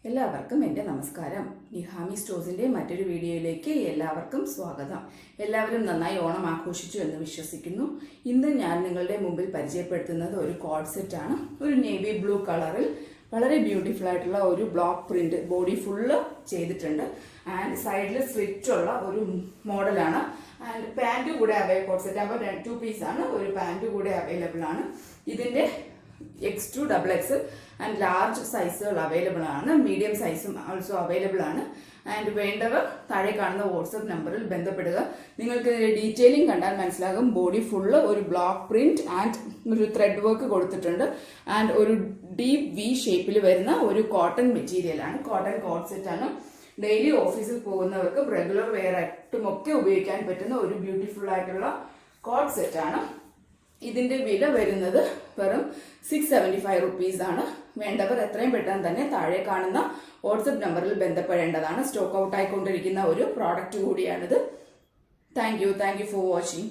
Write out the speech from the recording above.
എല്ലാവർക്കും എൻ്റെ നമസ്കാരം. നിഹാമി സ്റ്റോഴ്സിൻ്റെ മറ്റൊരു വീഡിയോയിലേക്ക് എല്ലാവർക്കും സ്വാഗതം. എല്ലാവരും നന്നായി ഓണം ആഘോഷിച്ചു എന്ന് വിശ്വസിക്കുന്നു. ഇന്ന് ഞാൻ നിങ്ങളുടെ മുമ്പിൽ പരിചയപ്പെടുത്തുന്നത് ഒരു കോഡ് സെറ്റാണ്. ഒരു നേവി ബ്ലൂ കളറിൽ വളരെ ബ്യൂട്ടിഫുൾ ആയിട്ടുള്ള ഒരു ബ്ലോക്ക് പ്രിന്റ് ബോഡി ഫുള്ള് ചെയ്തിട്ടുണ്ട്. ആൻഡ് സൈഡിൽ സ്ലിറ്റ് ഉള്ള ഒരു മോഡലാണ്. ആൻഡ് പാൻറ് കൂടെ കോഡ് സെറ്റ് ആകുമ്പോൾ 2 പീസാണ്. ഒരു പാൻറ് കൂടെ അവൈലബിൾ ആണ്. ഇതിൻ്റെ X2 XXL ആൻഡ് ലാർജ് സൈസുകൾ അവൈലബിൾ ആണ്. മീഡിയം സൈസും ഓൾസോ അവൈലബിൾ ആണ്. ആൻഡ് വേണ്ടവർ താഴെ കാണുന്ന വാട്സപ്പ് നമ്പറിൽ ബന്ധപ്പെടുക. നിങ്ങൾക്ക് ഡീറ്റെയിലിംഗ് കണ്ടാൽ മനസ്സിലാകും. ബോഡി ഫുള്ള് ഒരു ബ്ലോക്ക് പ്രിന്റ് ആൻഡ് ഒരു ത്രെഡ് വർക്ക് കൊടുത്തിട്ടുണ്ട്. ആൻഡ് ഒരു ഡീപ് വി ഷേപ്പിൽ വരുന്ന ഒരു കോട്ടൺ മെറ്റീരിയലാണ്. കോട്ടൺ കോഡ് സെറ്റ് ആണ്. ഡെയിലി ഓഫീസിൽ പോകുന്നവർക്കും റെഗുലർ വെയർ ആയിട്ടും ഒക്കെ ഉപയോഗിക്കാൻ പറ്റുന്ന ഒരു ബ്യൂട്ടിഫുൾ ആയിട്ടുള്ള കോഡ് സെറ്റ് ആണ്. ഇതിന്റെ വില വരുന്നത് വെറും 675 റുപ്പീസ് ആണ്. വേണ്ടവർ എത്രയും പെട്ടെന്ന് തന്നെ താഴെ കാണുന്ന വാട്സപ്പ് നമ്പറിൽ ബന്ധപ്പെടേണ്ടതാണ്. സ്റ്റോക്ക് ഔട്ട് ആയിക്കൊണ്ടിരിക്കുന്ന ഒരു പ്രോഡക്റ്റ് കൂടിയാണിത്. Thank you for watching.